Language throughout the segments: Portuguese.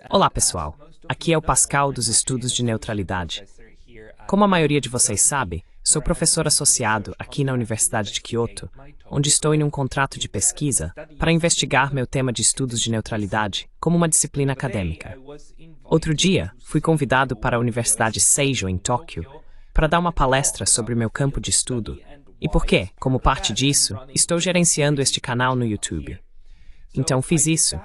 Olá, pessoal. Aqui é o Pascal dos Estudos de Neutralidade. Como a maioria de vocês sabe, sou professor associado aqui na Universidade de Kyoto, onde estou em um contrato de pesquisa para investigar meu tema de estudos de neutralidade como uma disciplina acadêmica. Outro dia, fui convidado para a Universidade Seijo, em Tóquio, para dar uma palestra sobre meu campo de estudo e porque, como parte disso, estou gerenciando este canal no YouTube. Então fiz isso,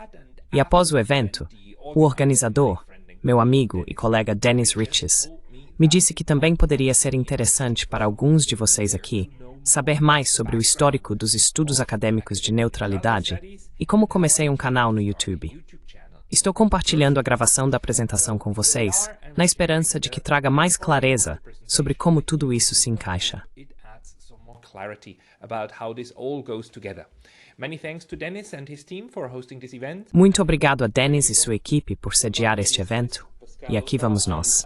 e após o evento, o organizador, meu amigo e colega Dennis Riches, me disse que também poderia ser interessante para alguns de vocês aqui saber mais sobre o histórico dos estudos acadêmicos de neutralidade e como comecei um canal no YouTube. Estou compartilhando a gravação da apresentação com vocês, na esperança de que traga mais clareza sobre como tudo isso se encaixa. Muito obrigado a Dennis e sua equipe por sediar este evento, e aqui vamos nós.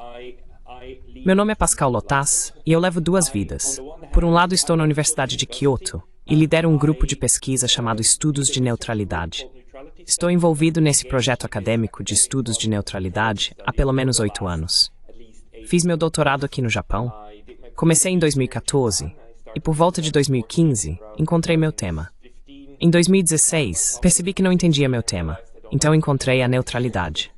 Meu nome é Pascal Lotas e eu levo duas vidas. Por um lado, estou na Universidade de Kyoto e lidero um grupo de pesquisa chamado Estudos de Neutralidade. Estou envolvido nesse projeto acadêmico de estudos de neutralidade há pelo menos 8 anos. Fiz meu doutorado aqui no Japão. Comecei em 2014 e por volta de 2015 encontrei meu tema. Em 2016, percebi que não entendia meu tema, então encontrei a neutralidade.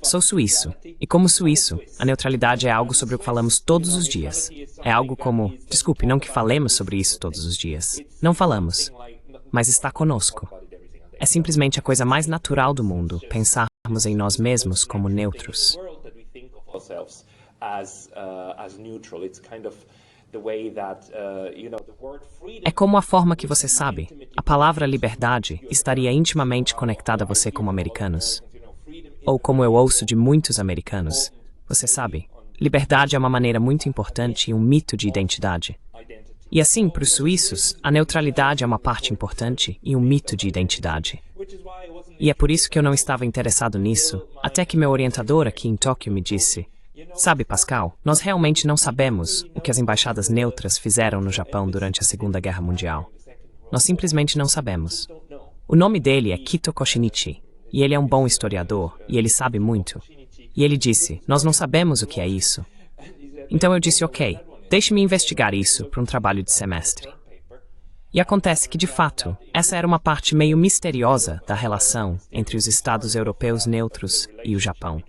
Sou suíço, e como suíço, a neutralidade é algo sobre o que falamos todos os dias. É algo como, desculpe, não que falemos sobre isso todos os dias. Não falamos, mas está conosco. É simplesmente a coisa mais natural do mundo, pensarmos em nós mesmos como neutros. É como a forma que você sabe, a palavra liberdade estaria intimamente conectada a você como americanos. Ou como eu ouço de muitos americanos, você sabe, liberdade é uma maneira muito importante e um mito de identidade. E assim, para os suíços, a neutralidade é uma parte importante e um mito de identidade. E é por isso que eu não estava interessado nisso, até que meu orientador aqui em Tóquio me disse: sabe, Pascal, nós realmente não sabemos o que as embaixadas neutras fizeram no Japão durante a Segunda Guerra Mundial. Nós simplesmente não sabemos. O nome dele é Kito Koshinichi, e ele é um bom historiador, e ele sabe muito. E ele disse, nós não sabemos o que é isso. Então eu disse, ok, deixe-me investigar isso para um trabalho de semestre. E acontece que, de fato, essa era uma parte meio misteriosa da relação entre os estados europeus neutros e o Japão.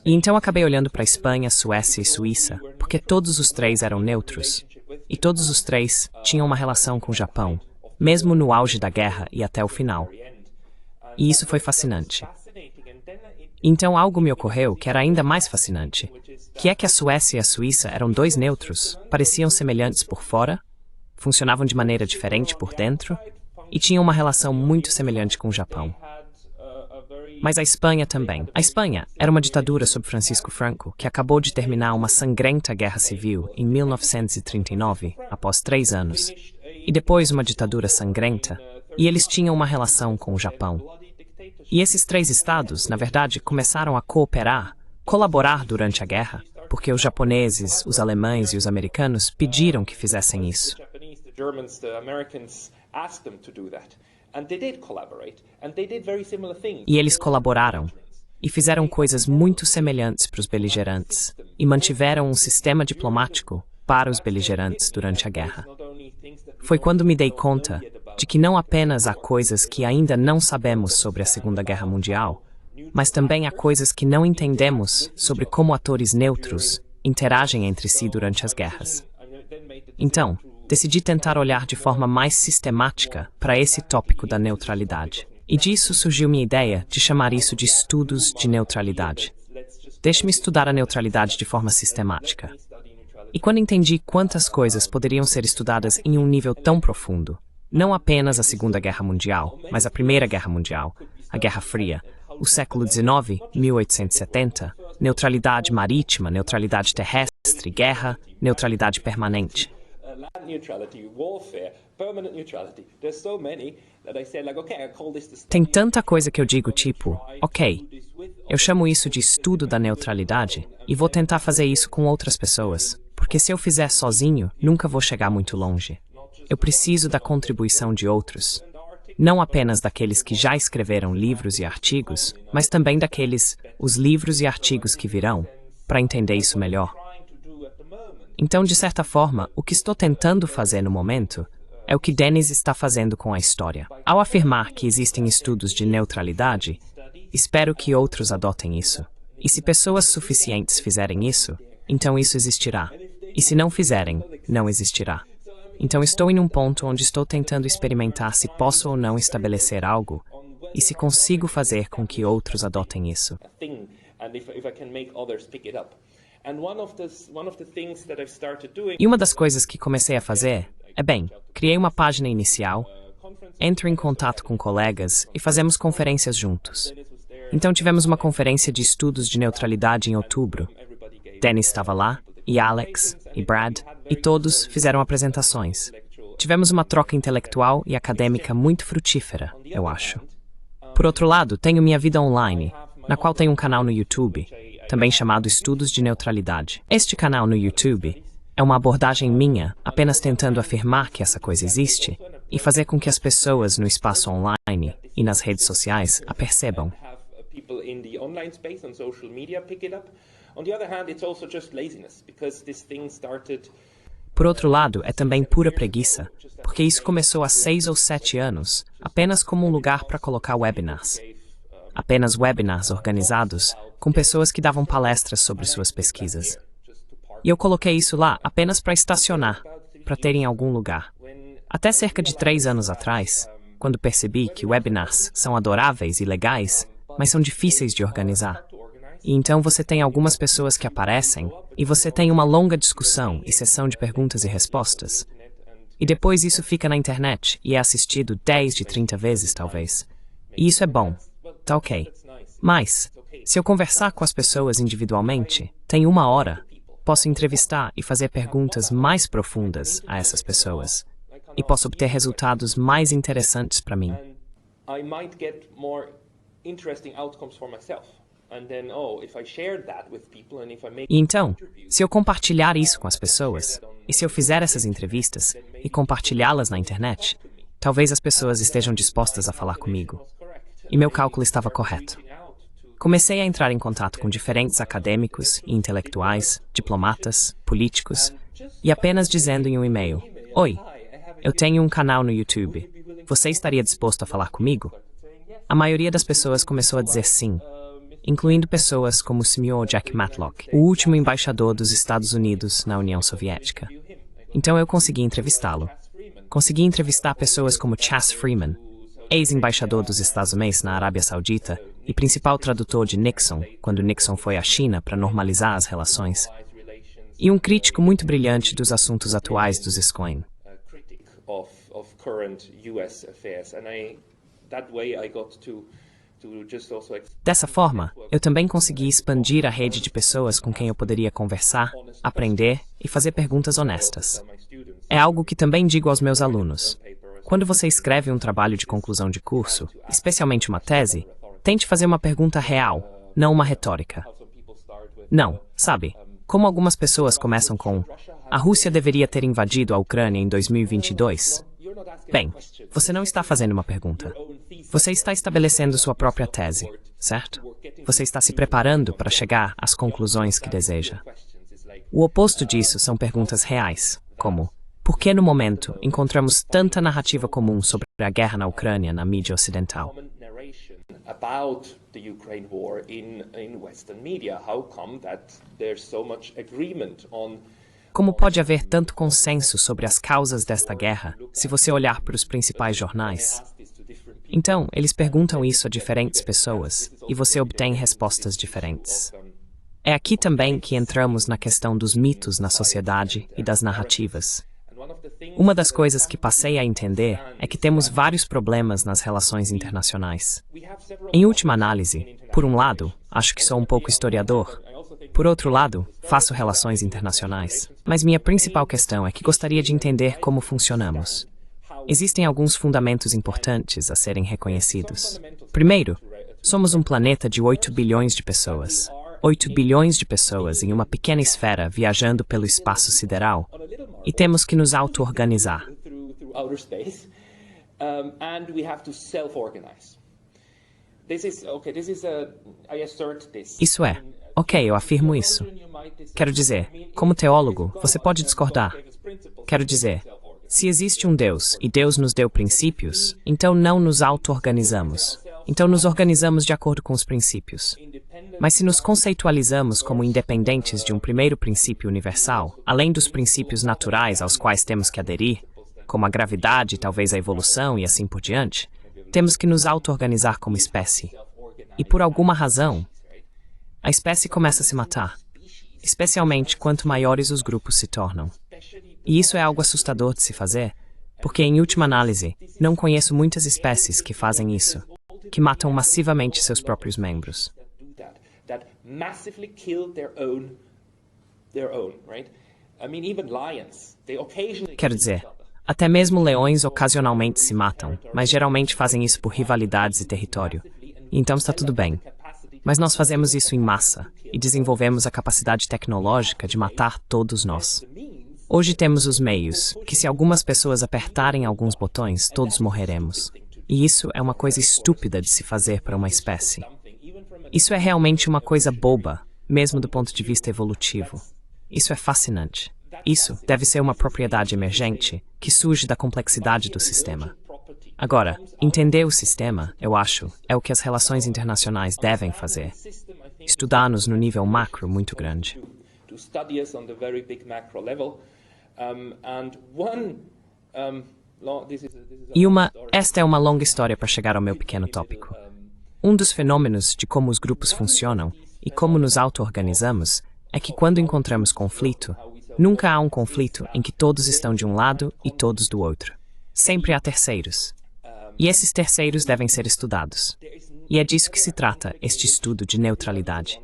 E então acabei olhando para a Espanha, Suécia e Suíça, porque todos os três eram neutros. E todos os três tinham uma relação com o Japão, mesmo no auge da guerra e até o final. E isso foi fascinante. Então algo me ocorreu que era ainda mais fascinante, que é que a Suécia e a Suíça eram dois neutros, pareciam semelhantes por fora, funcionavam de maneira diferente por dentro, e tinham uma relação muito semelhante com o Japão. Mas a Espanha também. A Espanha era uma ditadura sob Francisco Franco que acabou de terminar uma sangrenta guerra civil em 1939, após 3 anos, e depois uma ditadura sangrenta, e eles tinham uma relação com o Japão. E esses 3 estados, na verdade, começaram a colaborar durante a guerra, porque os japoneses, os alemães e os americanos pediram que fizessem isso. E eles colaboraram, e fizeram coisas muito semelhantes para os beligerantes, e mantiveram um sistema diplomático para os beligerantes durante a guerra. Foi quando me dei conta de que não apenas há coisas que ainda não sabemos sobre a Segunda Guerra Mundial, mas também há coisas que não entendemos sobre como atores neutros interagem entre si durante as guerras. Então, decidi tentar olhar de forma mais sistemática para esse tópico da neutralidade. E disso surgiu minha ideia de chamar isso de estudos de neutralidade. Deixe-me estudar a neutralidade de forma sistemática. E quando entendi quantas coisas poderiam ser estudadas em um nível tão profundo, não apenas a Segunda Guerra Mundial, mas a Primeira Guerra Mundial, a Guerra Fria, o século XIX, 1870, neutralidade marítima, neutralidade terrestre, guerra, neutralidade permanente. Tem tanta coisa que eu digo tipo, ok, eu chamo isso de estudo da neutralidade e vou tentar fazer isso com outras pessoas, porque se eu fizer sozinho, nunca vou chegar muito longe. Eu preciso da contribuição de outros. Não apenas daqueles que já escreveram livros e artigos, mas também os livros e artigos que virão, para entender isso melhor. Então, de certa forma, o que estou tentando fazer no momento é o que Dennis está fazendo com a história. Ao afirmar que existem estudos de neutralidade, espero que outros adotem isso. E se pessoas suficientes fizerem isso, então isso existirá. E se não fizerem, não existirá. Então estou em um ponto onde estou tentando experimentar se posso ou não estabelecer algo e se consigo fazer com que outros adotem isso. E uma das coisas que comecei a fazer criei uma página inicial, entro em contato com colegas e fazemos conferências juntos. Então tivemos uma conferência de estudos de neutralidade em outubro. Dennis estava lá, e Alex, e Brad, e todos fizeram apresentações. Tivemos uma troca intelectual e acadêmica muito frutífera, eu acho. Por outro lado, tenho minha vida online, na qual tenho um canal no YouTube, também chamado Estudos de Neutralidade. Este canal no YouTube é uma abordagem minha, apenas tentando afirmar que essa coisa existe e fazer com que as pessoas no espaço online e nas redes sociais a percebam. Por outro lado, é também pura preguiça, porque isso começou há 6 ou 7 anos, apenas como um lugar para colocar webinars. Apenas webinars organizados, com pessoas que davam palestras sobre suas pesquisas. E eu coloquei isso lá apenas para estacionar, para ter em algum lugar. Até cerca de 3 anos atrás, quando percebi que webinars são adoráveis e legais, mas são difíceis de organizar. E então você tem algumas pessoas que aparecem, e você tem uma longa discussão e sessão de perguntas e respostas. E depois isso fica na internet e é assistido 10 de 30 vezes, talvez. E isso é bom. Tá ok. Mas, se eu conversar com as pessoas individualmente, tem 1 hora, posso entrevistar e fazer perguntas mais profundas a essas pessoas. E posso obter resultados mais interessantes para mim. E então, se eu compartilhar isso com as pessoas, e se eu fizer essas entrevistas e compartilhá-las na internet, talvez as pessoas estejam dispostas a falar comigo. E meu cálculo estava correto. Comecei a entrar em contato com diferentes acadêmicos e intelectuais, diplomatas, políticos, e apenas dizendo em um e-mail: "Oi, eu tenho um canal no YouTube. Você estaria disposto a falar comigo?" A maioria das pessoas começou a dizer sim, incluindo pessoas como o Sr. Jack Matlock, o último embaixador dos Estados Unidos na União Soviética. Então eu consegui entrevistá-lo. Consegui entrevistar pessoas como Chas Freeman, ex-embaixador dos Estados Unidos na Arábia Saudita e principal tradutor de Nixon, quando Nixon foi à China para normalizar as relações, e um crítico muito brilhante dos assuntos atuais dos SCOAN. Dessa forma, eu também consegui expandir a rede de pessoas com quem eu poderia conversar, aprender e fazer perguntas honestas. É algo que também digo aos meus alunos. Quando você escreve um trabalho de conclusão de curso, especialmente uma tese, tente fazer uma pergunta real, não uma retórica. Não, sabe? Como algumas pessoas começam com: "A Rússia deveria ter invadido a Ucrânia em 2022. Bem, você não está fazendo uma pergunta. Você está estabelecendo sua própria tese, certo? Você está se preparando para chegar às conclusões que deseja. O oposto disso são perguntas reais, como: por que no momento encontramos tanta narrativa comum sobre a guerra na Ucrânia na mídia ocidental? Como pode haver tanto consenso sobre as causas desta guerra, se você olhar para os principais jornais? Então, eles perguntam isso a diferentes pessoas, e você obtém respostas diferentes. É aqui também que entramos na questão dos mitos na sociedade e das narrativas. Uma das coisas que passei a entender é que temos vários problemas nas relações internacionais. Em última análise, por um lado, acho que sou um pouco historiador. Por outro lado, faço relações internacionais. Mas minha principal questão é que gostaria de entender como funcionamos. Existem alguns fundamentos importantes a serem reconhecidos. Primeiro, somos um planeta de 8 bilhões de pessoas. 8 bilhões de pessoas em uma pequena esfera viajando pelo espaço sideral, e temos que nos auto-organizar. Isso é, ok, eu afirmo isso. Quero dizer, como teólogo, você pode discordar. Quero dizer, se existe um Deus e Deus nos deu princípios, então não nos auto-organizamos. Então nos organizamos de acordo com os princípios. Mas se nos conceitualizamos como independentes de um primeiro princípio universal, além dos princípios naturais aos quais temos que aderir, como a gravidade, talvez a evolução e assim por diante, temos que nos auto-organizar como espécie. E por alguma razão, a espécie começa a se matar, especialmente quanto maiores os grupos se tornam. E isso é algo assustador de se fazer, porque, em última análise, não conheço muitas espécies que fazem isso, que matam massivamente seus próprios membros. Quero dizer, até mesmo leões ocasionalmente se matam, mas geralmente fazem isso por rivalidades e território. E então está tudo bem. Mas nós fazemos isso em massa e desenvolvemos a capacidade tecnológica de matar todos nós. Hoje temos os meios, que se algumas pessoas apertarem alguns botões, todos morreremos. E isso é uma coisa estúpida de se fazer para uma espécie. Isso é realmente uma coisa boba, mesmo do ponto de vista evolutivo. Isso é fascinante. Isso deve ser uma propriedade emergente que surge da complexidade do sistema. Agora, entender o sistema, eu acho, é o que as relações internacionais devem fazer. Estudar-nos no nível macro muito grande. Esta é uma longa história para chegar ao meu pequeno tópico. Um dos fenômenos de como os grupos funcionam e como nos auto-organizamos é que quando encontramos conflito, nunca há um conflito em que todos estão de um lado e todos do outro. Sempre há terceiros. E esses terceiros devem ser estudados. E é disso que se trata este estudo de neutralidade.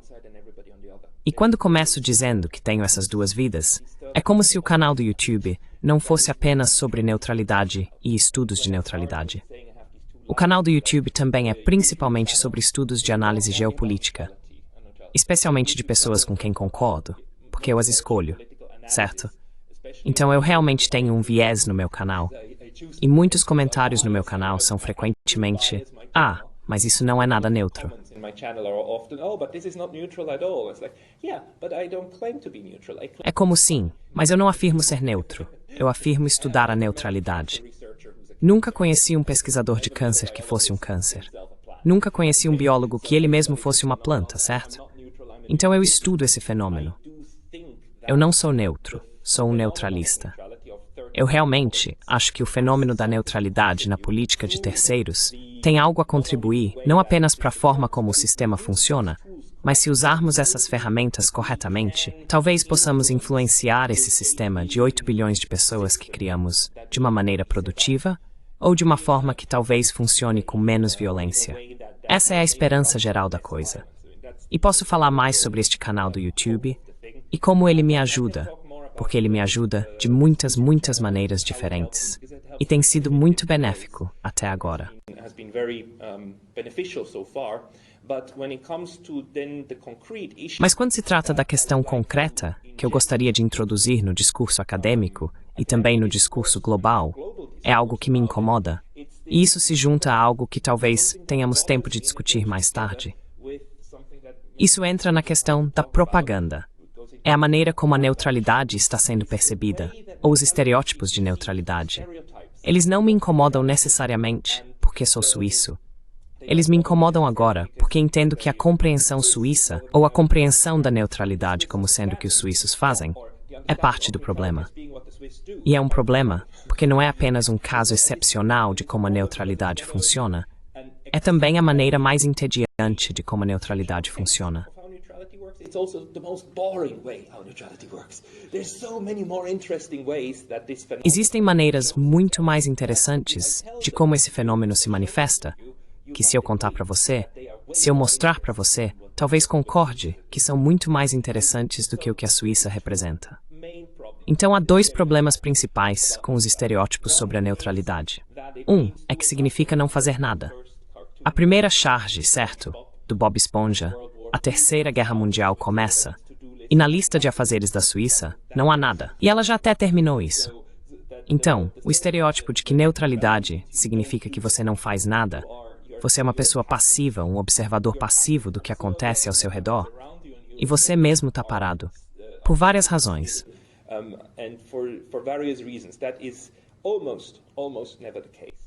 E quando começo dizendo que tenho essas duas vidas, é como se o canal do YouTube não fosse apenas sobre neutralidade e estudos de neutralidade. O canal do YouTube também é principalmente sobre estudos de análise geopolítica, especialmente de pessoas com quem concordo, porque eu as escolho, certo? Então eu realmente tenho um viés no meu canal, e muitos comentários no meu canal são frequentemente: "Ah, mas isso não é nada neutro." É como sim, mas eu não afirmo ser neutro. Eu afirmo estudar a neutralidade. Nunca conheci um pesquisador de câncer que fosse um câncer. Nunca conheci um biólogo que ele mesmo fosse uma planta, certo? Então eu estudo esse fenômeno. Eu não sou neutro, sou um neutralista. Eu realmente acho que o fenômeno da neutralidade na política de terceiros tem algo a contribuir não apenas para a forma como o sistema funciona, mas se usarmos essas ferramentas corretamente, talvez possamos influenciar esse sistema de 8 bilhões de pessoas que criamos de uma maneira produtiva ou de uma forma que talvez funcione com menos violência. Essa é a esperança geral da coisa. E posso falar mais sobre este canal do YouTube e como ele me ajuda, porque ele me ajuda de muitas maneiras diferentes. E tem sido muito benéfico até agora. Mas quando se trata da questão concreta, que eu gostaria de introduzir no discurso acadêmico e também no discurso global, é algo que me incomoda. E isso se junta a algo que talvez tenhamos tempo de discutir mais tarde. Isso entra na questão da propaganda. É a maneira como a neutralidade está sendo percebida, ou os estereótipos de neutralidade. Eles não me incomodam necessariamente porque sou suíço. Eles me incomodam agora porque entendo que a compreensão suíça, ou a compreensão da neutralidade como sendo o que os suíços fazem, é parte do problema. E é um problema porque não é apenas um caso excepcional de como a neutralidade funciona, é também a maneira mais entediante de como a neutralidade funciona. Existem maneiras muito mais interessantes de como esse fenômeno se manifesta, que se eu contar para você, se eu mostrar para você, talvez concorde que são muito mais interessantes do que o que a Suíça representa. Então há dois problemas principais com os estereótipos sobre a neutralidade. Um é que significa não fazer nada. A primeira charge, certo, do Bob Esponja, a Terceira Guerra Mundial começa, e na lista de afazeres da Suíça não há nada. E ela já até terminou isso. Então, o estereótipo de que neutralidade significa que você não faz nada, você é uma pessoa passiva, um observador passivo do que acontece ao seu redor, e você mesmo está parado, por várias razões.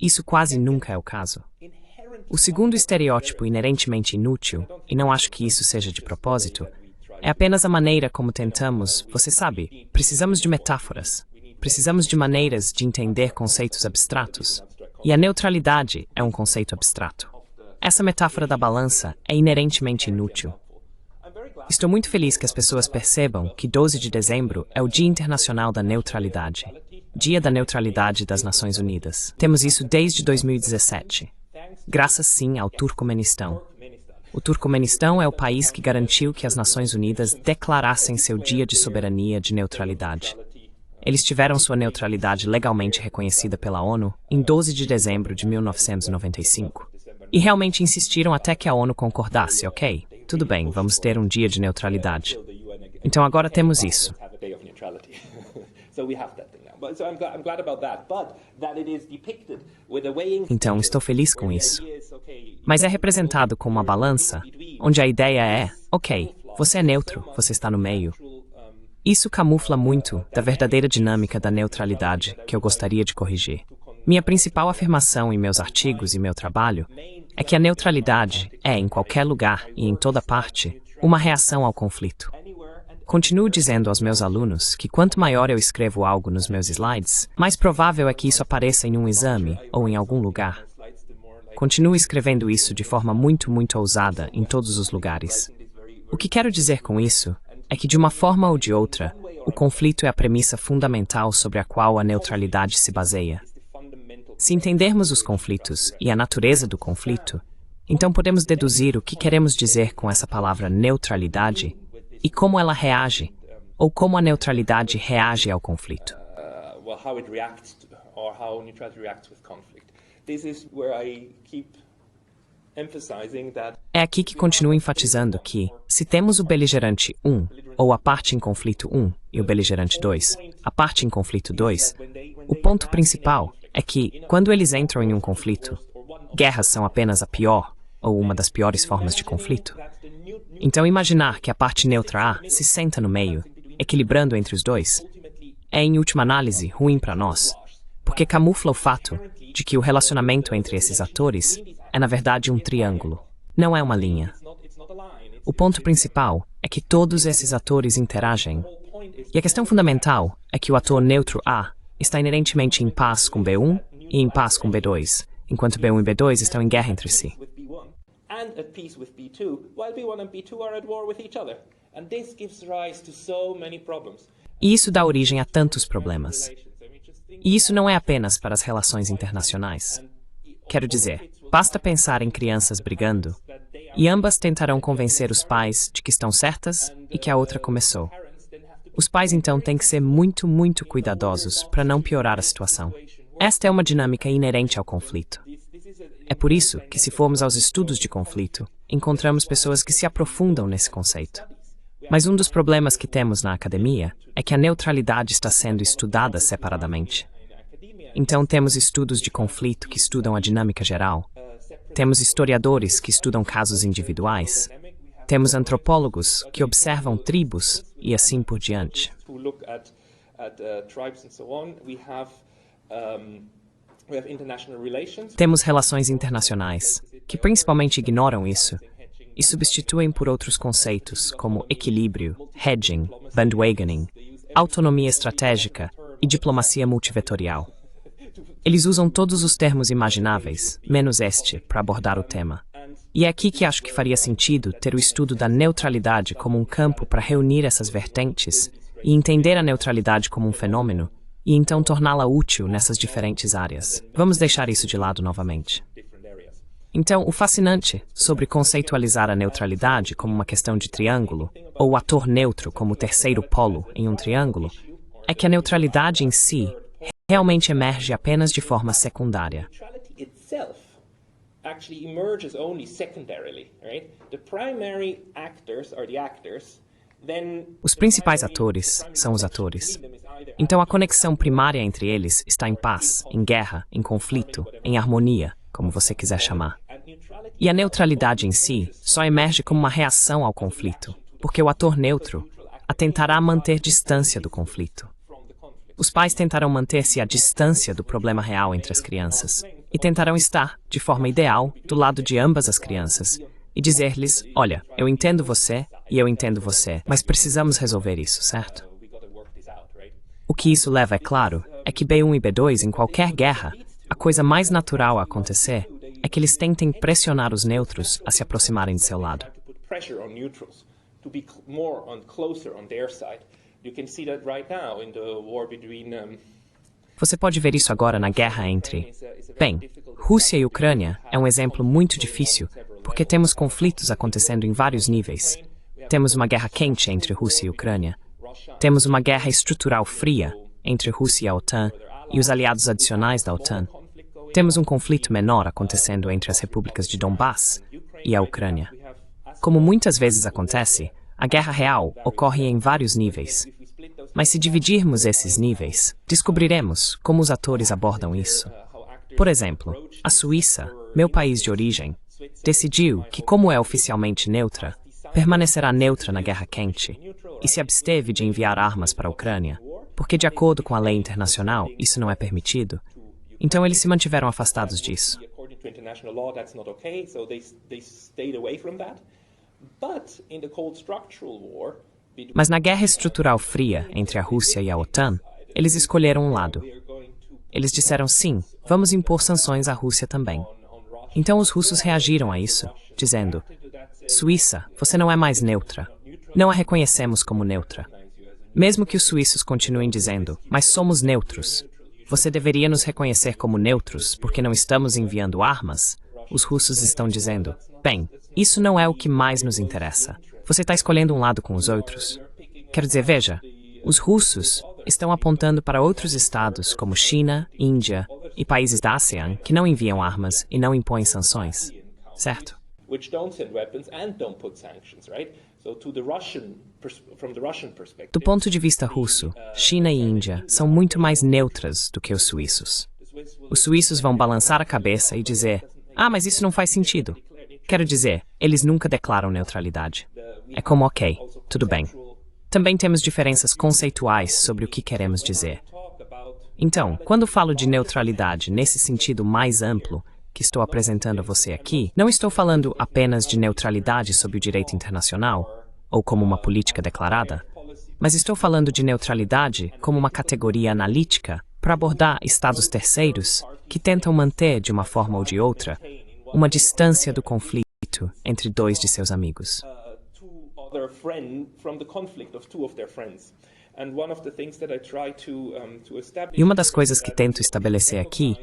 Isso quase nunca é o caso. O segundo estereótipo inerentemente inútil, e não acho que isso seja de propósito, é apenas a maneira como tentamos, você sabe, precisamos de metáforas, precisamos de maneiras de entender conceitos abstratos, e a neutralidade é um conceito abstrato. Essa metáfora da balança é inerentemente inútil. Estou muito feliz que as pessoas percebam que 12 de dezembro é o Dia Internacional da Neutralidade, Dia da Neutralidade das Nações Unidas. Temos isso desde 2017, graças sim ao Turcomenistão. O Turcomenistão é o país que garantiu que as Nações Unidas declarassem seu dia de soberania de neutralidade. Eles tiveram sua neutralidade legalmente reconhecida pela ONU em 12 de dezembro de 1995. E realmente insistiram até que a ONU concordasse, ok? Tudo bem, vamos ter um dia de neutralidade. Então agora temos isso. Então estou feliz com isso. Mas é representado com uma balança, onde a ideia é, ok, você é neutro, você está no meio. Isso camufla muito da verdadeira dinâmica da neutralidade que eu gostaria de corrigir. Minha principal afirmação em meus artigos e meu trabalho é que a neutralidade é, em qualquer lugar e em toda parte, uma reação ao conflito. Continuo dizendo aos meus alunos que quanto maior eu escrevo algo nos meus slides, mais provável é que isso apareça em um exame ou em algum lugar. Continuo escrevendo isso de forma muito ousada em todos os lugares. O que quero dizer com isso é que, de uma forma ou de outra, o conflito é a premissa fundamental sobre a qual a neutralidade se baseia. Se entendermos os conflitos e a natureza do conflito, então podemos deduzir o que queremos dizer com essa palavra neutralidade e como ela reage, ou como a neutralidade reage ao conflito. É aqui que continuo enfatizando que, se temos o beligerante 1, ou a parte em conflito 1, e o beligerante 2, a parte em conflito 2, o ponto principal é que, quando eles entram em um conflito, guerras são apenas a pior, ou uma das piores formas de conflito. Então imaginar que a parte neutra A se senta no meio, equilibrando entre os dois, é em última análise ruim para nós, porque camufla o fato de que o relacionamento entre esses atores é na verdade um triângulo, não é uma linha. O ponto principal é que todos esses atores interagem, e a questão fundamental é que o ator neutro A está inerentemente em paz com B1 e em paz com B2, enquanto B1 e B2 estão em guerra entre si. E isso dá origem a tantos problemas. E isso não é apenas para as relações internacionais. Quero dizer, basta pensar em crianças brigando, e ambas tentarão convencer os pais de que estão certas e que a outra começou. Os pais então têm que ser muito cuidadosos para não piorar a situação. Esta é uma dinâmica inerente ao conflito. É por isso que, se formos aos estudos de conflito, encontramos pessoas que se aprofundam nesse conceito. Mas um dos problemas que temos na academia é que a neutralidade está sendo estudada separadamente. Então temos estudos de conflito que estudam a dinâmica geral, temos historiadores que estudam casos individuais, temos antropólogos que observam tribos e assim por diante. Temos relações internacionais, que principalmente ignoram isso e substituem por outros conceitos como equilíbrio, hedging, bandwagoning, autonomia estratégica e diplomacia multivetorial. Eles usam todos os termos imagináveis, menos este, para abordar o tema. E é aqui que acho que faria sentido ter o estudo da neutralidade como um campo para reunir essas vertentes e entender a neutralidade como um fenômeno, e então torná-la útil nessas diferentes áreas. Vamos deixar isso de lado novamente. Então, o fascinante sobre conceitualizar a neutralidade como uma questão de triângulo, ou o ator neutro como o terceiro polo em um triângulo, é que a neutralidade em si realmente emerge apenas de forma secundária. actually emerges only secondarily, right? The primary actors are the actors. Os principais atores são os atores. Então a conexão primária entre eles está em paz, em guerra, em conflito, em harmonia, como você quiser chamar. E a neutralidade em si só emerge como uma reação ao conflito, porque o ator neutro tentará manter distância do conflito. Os pais tentarão manter-se à distância do problema real entre as crianças e tentarão estar, de forma ideal, do lado de ambas as crianças e dizer-lhes, olha, eu entendo você e eu entendo você, mas precisamos resolver isso, certo? O que isso leva, é claro, é que B1 e B2, em qualquer guerra, a coisa mais natural a acontecer é que eles tentem pressionar os neutros a se aproximarem de seu lado. Você pode ver isso agora na guerra entre... Bem, Rússia e Ucrânia é um exemplo muito difícil, porque temos conflitos acontecendo em vários níveis. Temos uma guerra quente entre Rússia e Ucrânia. Temos uma guerra estrutural fria entre Rússia e a OTAN e os aliados adicionais da OTAN. Temos um conflito menor acontecendo entre as repúblicas de Donbass e a Ucrânia. Como muitas vezes acontece, a guerra real ocorre em vários níveis. Mas se dividirmos esses níveis, descobriremos como os atores abordam isso. Por exemplo, a Suíça, meu país de origem, decidiu que, como é oficialmente neutra, permanecerá neutra na guerra quente e se absteve de enviar armas para a Ucrânia, porque, de acordo com a lei internacional, isso não é permitido. Então eles se mantiveram afastados disso. Mas na guerra estrutural fria entre a Rússia e a OTAN, eles escolheram um lado. Eles disseram sim, vamos impor sanções à Rússia também. Então os russos reagiram a isso, dizendo, Suíça, você não é mais neutra. Não a reconhecemos como neutra. Mesmo que os suíços continuem dizendo, mas somos neutros. Você deveria nos reconhecer como neutros porque não estamos enviando armas? Os russos estão dizendo, bem, isso não é o que mais nos interessa. Você está escolhendo um lado com os outros. Quero dizer, veja, os russos estão apontando para outros estados como China, Índia e países da ASEAN que não enviam armas e não impõem sanções, certo? Do ponto de vista russo, China e Índia são muito mais neutras do que os suíços. Os suíços vão balançar a cabeça e dizer, mas isso não faz sentido. Quero dizer, eles nunca declaram neutralidade. É como, ok, tudo bem. Também temos diferenças conceituais sobre o que queremos dizer. Então, quando falo de neutralidade nesse sentido mais amplo que estou apresentando a você aqui, não estou falando apenas de neutralidade sob o direito internacional, ou como uma política declarada, mas estou falando de neutralidade como uma categoria analítica para abordar estados terceiros que tentam manter, de uma forma ou de outra, uma distância do conflito entre dois de seus amigos. E uma das coisas que tento estabelecer aqui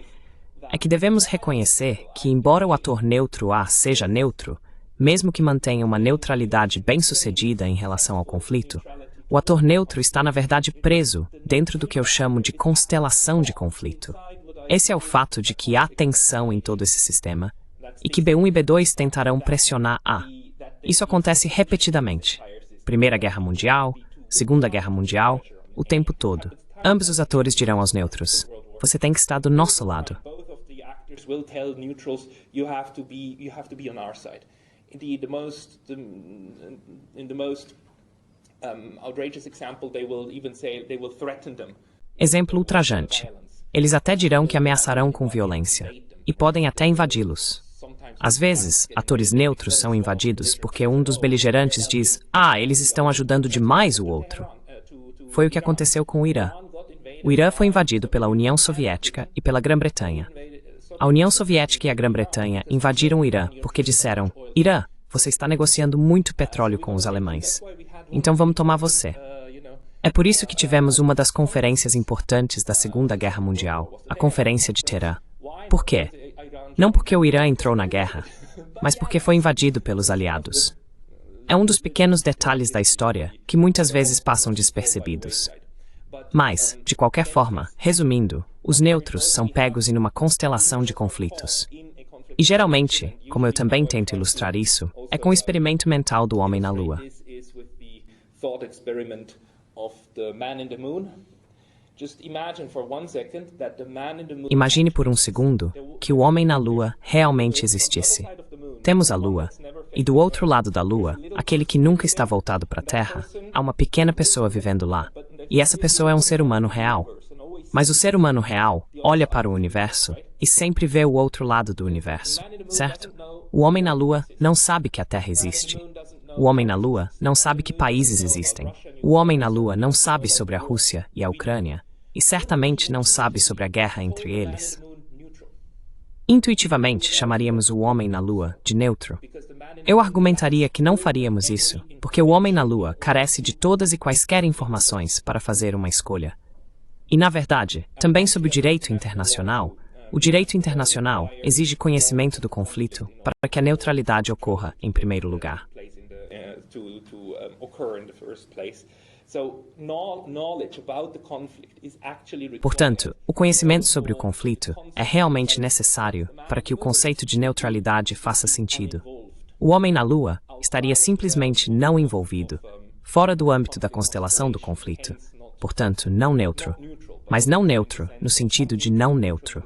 é que devemos reconhecer que, embora o ator neutro A seja neutro, mesmo que mantenha uma neutralidade bem-sucedida em relação ao conflito, o ator neutro está, na verdade, preso dentro do que eu chamo de constelação de conflito. Esse é o fato de que há tensão em todo esse sistema e que B1 e B2 tentarão pressionar A. Isso acontece repetidamente. Primeira Guerra Mundial, Segunda Guerra Mundial, o tempo todo. Ambos os atores dirão aos neutros, você tem que estar do nosso lado. Exemplo ultrajante. Eles até dirão que ameaçarão com violência e podem até invadi-los. Às vezes, atores neutros são invadidos porque um dos beligerantes diz, eles estão ajudando demais o outro. Foi o que aconteceu com o Irã. O Irã foi invadido pela União Soviética e pela Grã-Bretanha. A União Soviética e a Grã-Bretanha invadiram o Irã porque disseram, Irã, você está negociando muito petróleo com os alemães. Então vamos tomar você. É por isso que tivemos uma das conferências importantes da Segunda Guerra Mundial, a Conferência de Teherã. Por quê? Não porque o Irã entrou na guerra, mas porque foi invadido pelos aliados. É um dos pequenos detalhes da história que muitas vezes passam despercebidos. Mas, de qualquer forma, resumindo, os neutros são pegos em uma constelação de conflitos. E geralmente, como eu também tento ilustrar isso, é com o experimento mental do homem na Lua. Imagine por um segundo que o homem na Lua realmente existisse. Temos a Lua, e do outro lado da Lua, aquele que nunca está voltado para a Terra, há uma pequena pessoa vivendo lá. E essa pessoa é um ser humano real. Mas o ser humano real olha para o universo e sempre vê o outro lado do universo, certo? O homem na Lua não sabe que a Terra existe. O homem na Lua não sabe que países existem. O homem na Lua não sabe sobre a Rússia e a Ucrânia. E certamente não sabe sobre a guerra entre eles. Intuitivamente, chamaríamos o homem na Lua de neutro. Eu argumentaria que não faríamos isso, porque o homem na Lua carece de todas e quaisquer informações para fazer uma escolha. E, na verdade, também sobre o direito internacional exige conhecimento do conflito para que a neutralidade ocorra em primeiro lugar. Portanto, o conhecimento sobre o conflito é realmente necessário para que o conceito de neutralidade faça sentido. O homem na Lua estaria simplesmente não envolvido, fora do âmbito da constelação do conflito, portanto, não neutro. Mas não neutro no sentido de não neutro.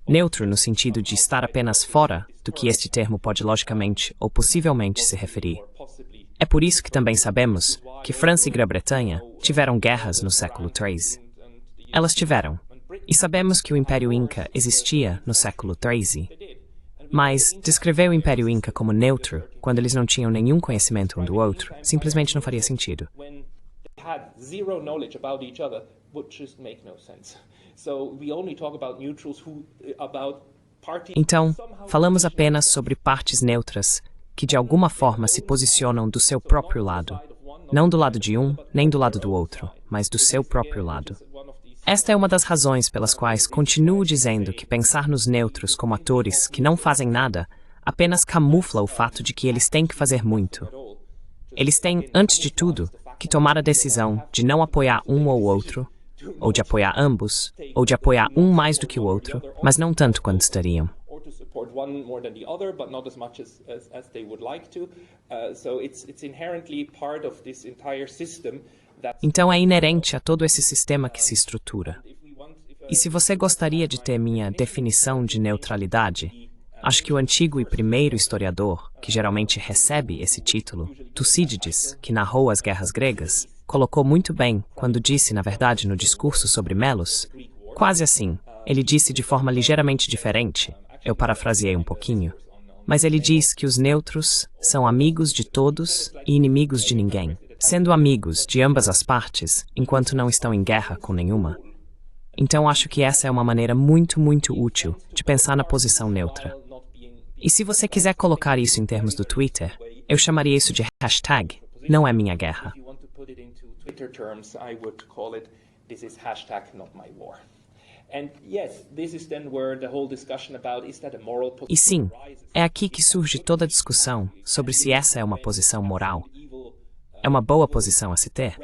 Neutro no sentido de estar apenas fora do que este termo pode logicamente ou possivelmente se referir. É por isso que também sabemos que França e Grã-Bretanha tiveram guerras no século XIII. Elas tiveram. E sabemos que o Império Inca existia no século XIII. Mas descrever o Império Inca como neutro, quando eles não tinham nenhum conhecimento um do outro, simplesmente não faria sentido. Então, falamos apenas sobre partes neutras que de alguma forma se posicionam do seu próprio lado. Não do lado de um, nem do lado do outro, mas do seu próprio lado. Esta é uma das razões pelas quais continuo dizendo que pensar nos neutros como atores que não fazem nada apenas camufla o fato de que eles têm que fazer muito. Eles têm, antes de tudo, que tomar a decisão de não apoiar um ou outro, ou de apoiar ambos, ou de apoiar um mais do que o outro, mas não tanto quanto estariam. Então é inerente a todo esse sistema que se estrutura. E se você gostaria de ter minha definição de neutralidade, acho que o antigo e primeiro historiador, que geralmente recebe esse título, Tucídides, que narrou as guerras gregas, colocou muito bem quando disse, na verdade, no discurso sobre Melos, quase assim, ele disse de forma ligeiramente diferente, eu parafraseei um pouquinho, mas ele diz que os neutros são amigos de todos e inimigos de ninguém, sendo amigos de ambas as partes enquanto não estão em guerra com nenhuma. Então acho que essa é uma maneira muito útil de pensar na posição neutra. E se você quiser colocar isso em termos do Twitter, eu chamaria isso de hashtag, não é minha guerra. E sim, é aqui que surge toda a discussão sobre se essa é uma posição moral. É uma boa posição a se ter?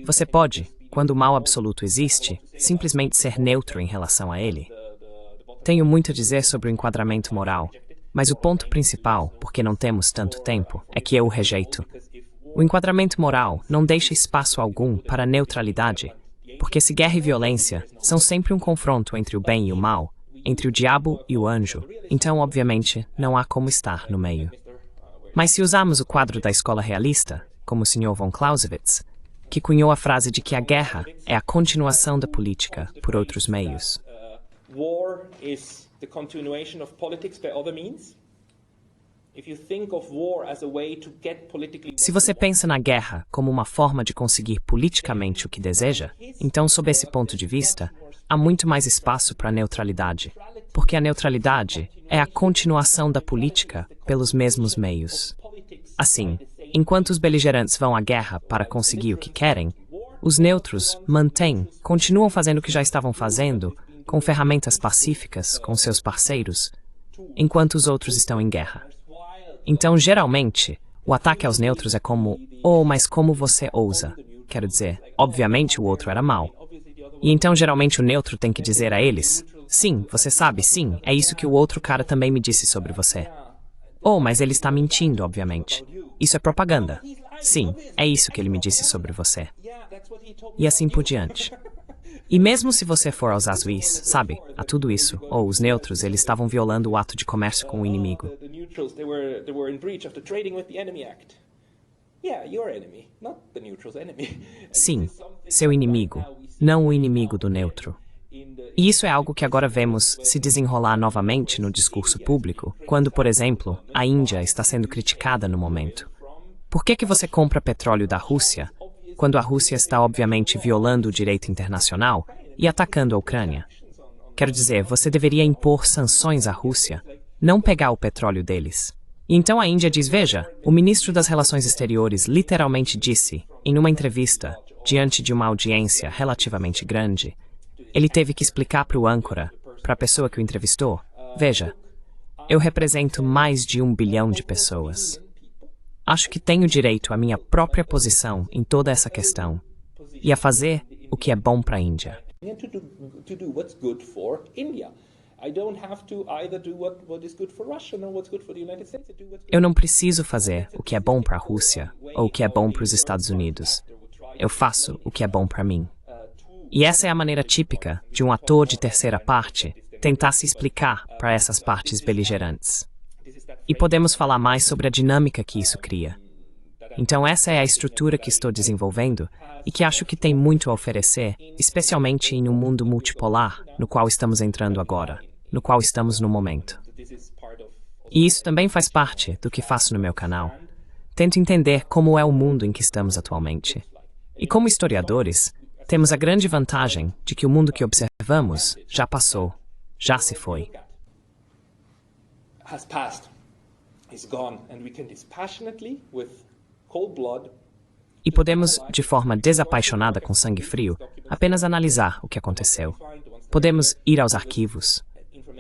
Você pode, quando o mal absoluto existe, simplesmente ser neutro em relação a ele. Tenho muito a dizer sobre o enquadramento moral, mas o ponto principal, porque não temos tanto tempo, é que eu o rejeito. O enquadramento moral não deixa espaço algum para a neutralidade, porque se guerra e violência são sempre um confronto entre o bem e o mal, entre o diabo e o anjo, então, obviamente, não há como estar no meio. Mas se usarmos o quadro da escola realista, como o Sr. von Clausewitz, que cunhou a frase de que a guerra é a continuação da política por outros meios. Se você pensa na guerra como uma forma de conseguir politicamente o que deseja, então, sob esse ponto de vista, há muito mais espaço para a neutralidade, porque a neutralidade é a continuação da política pelos mesmos meios. Assim, enquanto os beligerantes vão à guerra para conseguir o que querem, os neutros continuam fazendo o que já estavam fazendo, com ferramentas pacíficas com seus parceiros, enquanto os outros estão em guerra. Então, geralmente, o ataque aos neutros é como, mas como você ousa? Quero dizer, obviamente o outro era mau. E então, geralmente, o neutro tem que dizer a eles, Sim, você sabe, sim, é isso que o outro cara também me disse sobre você. Oh, mas ele está mentindo, obviamente. Isso é propaganda. Sim, é isso que ele me disse sobre você. E assim por diante. E mesmo se você for aos azuis, sabe, a tudo isso, ou os neutros, eles estavam violando o ato de comércio com o inimigo. Sim, seu inimigo, não o inimigo do neutro. E isso é algo que agora vemos se desenrolar novamente no discurso público, quando, por exemplo, a Índia está sendo criticada no momento. Por que você compra petróleo da Rússia, quando a Rússia está obviamente violando o direito internacional e atacando a Ucrânia? Quero dizer, você deveria impor sanções à Rússia, não pegar o petróleo deles. E então a Índia diz, veja, o ministro das Relações Exteriores literalmente disse, em uma entrevista, diante de uma audiência relativamente grande, ele teve que explicar para o âncora, para a pessoa que o entrevistou, veja, eu represento mais de 1 bilhão de pessoas. Acho que tenho direito à minha própria posição em toda essa questão e a fazer o que é bom para a Índia. Eu não preciso fazer o que é bom para a Rússia ou o que é bom para os Estados Unidos. Eu faço o que é bom para mim. E essa é a maneira típica de um ator de terceira parte tentar se explicar para essas partes beligerantes. E podemos falar mais sobre a dinâmica que isso cria. Então essa é a estrutura que estou desenvolvendo e que acho que tem muito a oferecer, especialmente em um mundo multipolar no qual estamos entrando agora, no qual estamos no momento. E isso também faz parte do que faço no meu canal. Tento entender como é o mundo em que estamos atualmente. E como historiadores, temos a grande vantagem de que o mundo que observamos já passou, já se foi. E podemos, de forma desapaixonada com sangue frio, apenas analisar o que aconteceu. Podemos ir aos arquivos.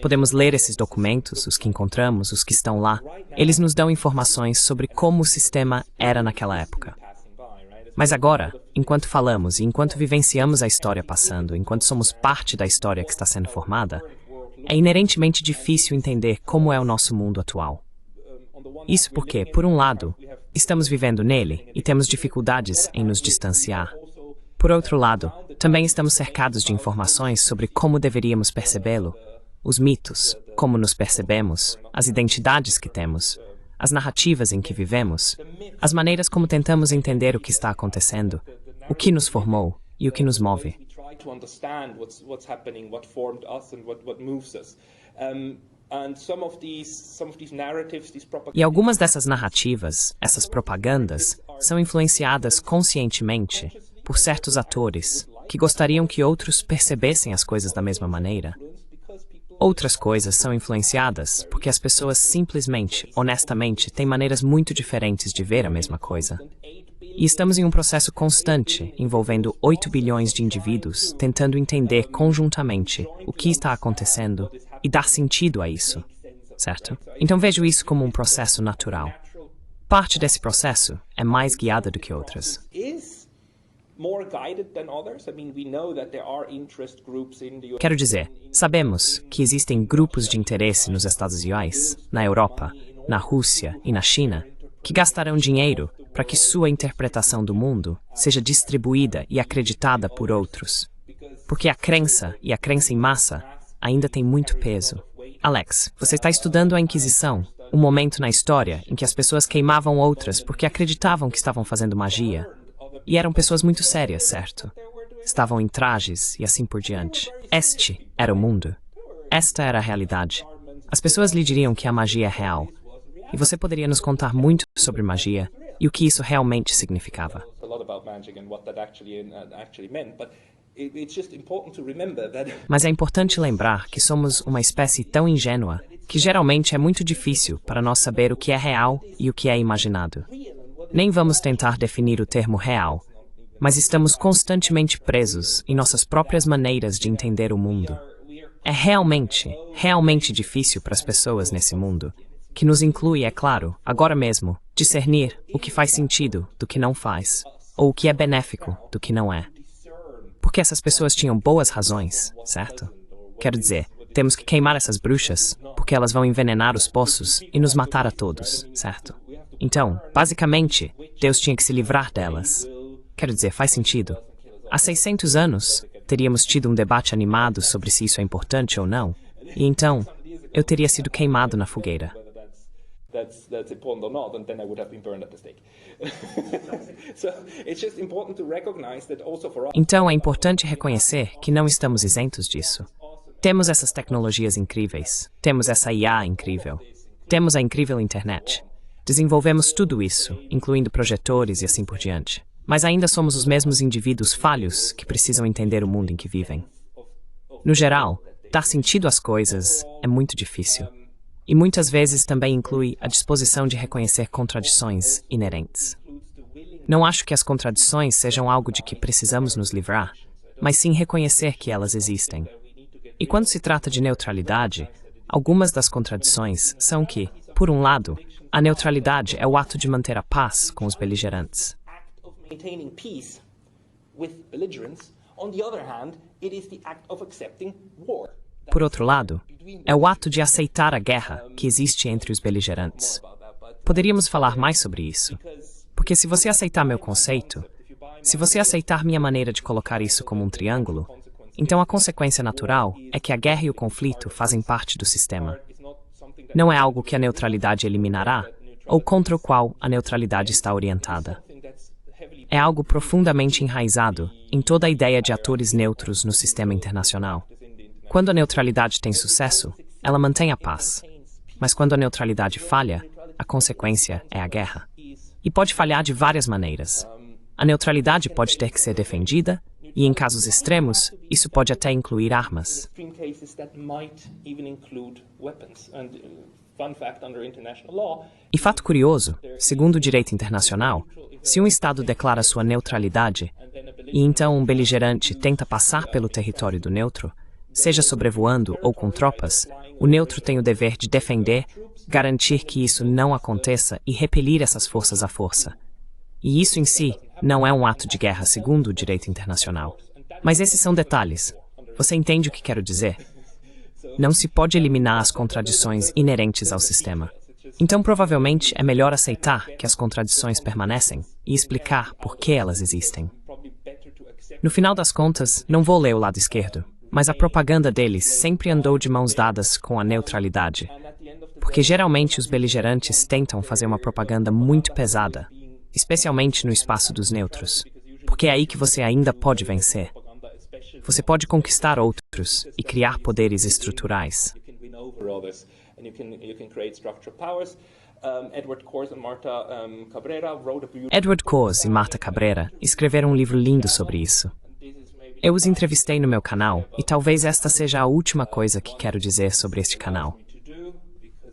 Podemos ler esses documentos, os que encontramos, os que estão lá. Eles nos dão informações sobre como o sistema era naquela época. Mas agora, enquanto falamos e enquanto vivenciamos a história passando, enquanto somos parte da história que está sendo formada, é inerentemente difícil entender como é o nosso mundo atual. Isso porque, por um lado, estamos vivendo nele e temos dificuldades em nos distanciar. Por outro lado, também estamos cercados de informações sobre como deveríamos percebê-lo, os mitos, como nos percebemos, as identidades que temos, as narrativas em que vivemos, as maneiras como tentamos entender o que está acontecendo, o que nos formou e o que nos move. E algumas dessas narrativas, essas propagandas, são influenciadas conscientemente por certos atores que gostariam que outros percebessem as coisas da mesma maneira. Outras coisas são influenciadas porque as pessoas simplesmente, honestamente, têm maneiras muito diferentes de ver a mesma coisa. E estamos em um processo constante envolvendo 8 bilhões de indivíduos tentando entender conjuntamente o que está acontecendo e dar sentido a isso, certo? Então vejo isso como um processo natural. Parte desse processo é mais guiada do que outras. Quero dizer, sabemos que existem grupos de interesse nos Estados Unidos, na Europa, na Rússia e na China, que gastarão dinheiro para que sua interpretação do mundo seja distribuída e acreditada por outros. Porque a crença e a crença em massa ainda tem muito peso. Alex, você está estudando a Inquisição, um momento na história em que as pessoas queimavam outras porque acreditavam que estavam fazendo magia. E eram pessoas muito sérias, certo? Estavam em trajes e assim por diante. Este era o mundo. Esta era a realidade. As pessoas lhe diriam que a magia é real. E você poderia nos contar muito sobre magia e o que isso realmente significava. Mas é importante lembrar que somos uma espécie tão ingênua que geralmente é muito difícil para nós saber o que é real e o que é imaginado. Nem vamos tentar definir o termo real, mas estamos constantemente presos em nossas próprias maneiras de entender o mundo. É realmente difícil para as pessoas nesse mundo, que nos inclui, é claro, agora mesmo, discernir o que faz sentido do que não faz, ou o que é benéfico do que não é. Porque essas pessoas tinham boas razões, certo? Quero dizer, temos que queimar essas bruxas, porque elas vão envenenar os poços e nos matar a todos, certo? Então, basicamente, Deus tinha que se livrar delas. Quero dizer, faz sentido. Há 600 anos, teríamos tido um debate animado sobre se isso é importante ou não, e então, eu teria sido queimado na fogueira. That's important or not, and then I would have been burned at the stake. So it's just important to recognize that also for us. Então é importante reconhecer que não estamos isentos disso. Temos essas tecnologias incríveis, temos essa IA incrível, temos a incrível internet. Desenvolvemos tudo isso, incluindo projetores e assim por diante. Mas ainda somos os mesmos indivíduos falhos que precisam entender o mundo em que vivem. No geral, dar sentido às coisas é muito difícil. E muitas vezes também inclui a disposição de reconhecer contradições inerentes. Não acho que as contradições sejam algo de que precisamos nos livrar, mas sim reconhecer que elas existem. E quando se trata de neutralidade, algumas das contradições são que, por um lado, a neutralidade é o ato de manter a paz com os beligerantes. Por outro lado, é o ato de aceitar a guerra que existe entre os beligerantes. Poderíamos falar mais sobre isso, porque se você aceitar meu conceito, se você aceitar minha maneira de colocar isso como um triângulo, então a consequência natural é que a guerra e o conflito fazem parte do sistema. Não é algo que a neutralidade eliminará, ou contra o qual a neutralidade está orientada. É algo profundamente enraizado em toda a ideia de atores neutros no sistema internacional. Quando a neutralidade tem sucesso, ela mantém a paz. Mas quando a neutralidade falha, a consequência é a guerra. E pode falhar de várias maneiras. A neutralidade pode ter que ser defendida, e em casos extremos, isso pode até incluir armas. E fato curioso, segundo o direito internacional, se um Estado declara sua neutralidade, e então um beligerante tenta passar pelo território do neutro, seja sobrevoando ou com tropas, o neutro tem o dever de defender, garantir que isso não aconteça e repelir essas forças à força. E isso em si não é um ato de guerra segundo o direito internacional. Mas esses são detalhes. Você entende o que quero dizer? Não se pode eliminar as contradições inerentes ao sistema. Então, provavelmente, é melhor aceitar que as contradições permanecem e explicar por que elas existem. No final das contas, não vou ler o lado esquerdo, mas a propaganda deles sempre andou de mãos dadas com a neutralidade. Porque geralmente os beligerantes tentam fazer uma propaganda muito pesada, especialmente no espaço dos neutros, porque é aí que você ainda pode vencer. Você pode conquistar outros e criar poderes estruturais. Edward Coase e Marta Cabrera escreveram um livro lindo sobre isso. Eu os entrevistei no meu canal e talvez esta seja a última coisa que quero dizer sobre este canal.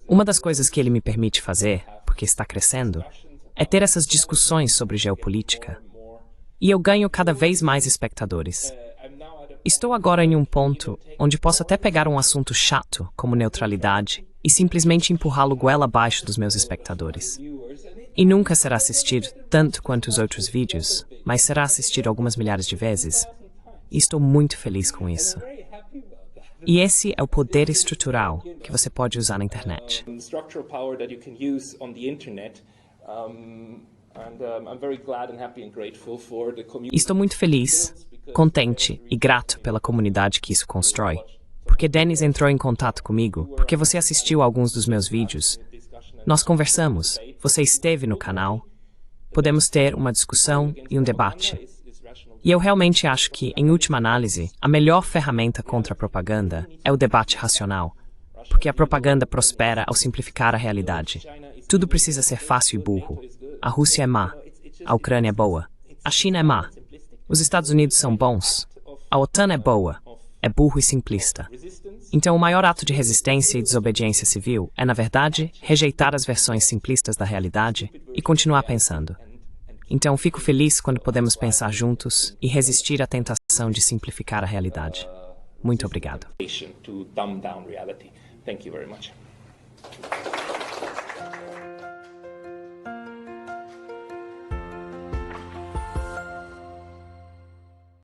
Uma das coisas que ele me permite fazer, porque está crescendo, é ter essas discussões sobre geopolítica. E eu ganho cada vez mais espectadores. Estou agora em um ponto onde posso até pegar um assunto chato, como neutralidade, e simplesmente empurrá-lo goela abaixo dos meus espectadores. E nunca será assistido tanto quanto os outros vídeos, mas será assistido algumas milhares de vezes. E estou muito feliz com isso. E esse é o poder estrutural que você pode usar na internet. Estou muito feliz, contente e grato pela comunidade que isso constrói. Porque Dennis entrou em contato comigo, porque você assistiu a alguns dos meus vídeos. Nós conversamos, você esteve no canal, podemos ter uma discussão e um debate. E eu realmente acho que, em última análise, a melhor ferramenta contra a propaganda é o debate racional, porque a propaganda prospera ao simplificar a realidade. Tudo precisa ser fácil e burro. A Rússia é má, a Ucrânia é boa, a China é má, os Estados Unidos são bons, a OTAN é boa, é burro e simplista. Então o maior ato de resistência e desobediência civil é, na verdade, rejeitar as versões simplistas da realidade e continuar pensando. Então fico feliz quando podemos pensar juntos e resistir à tentação de simplificar a realidade. Muito obrigado. Thank you very much.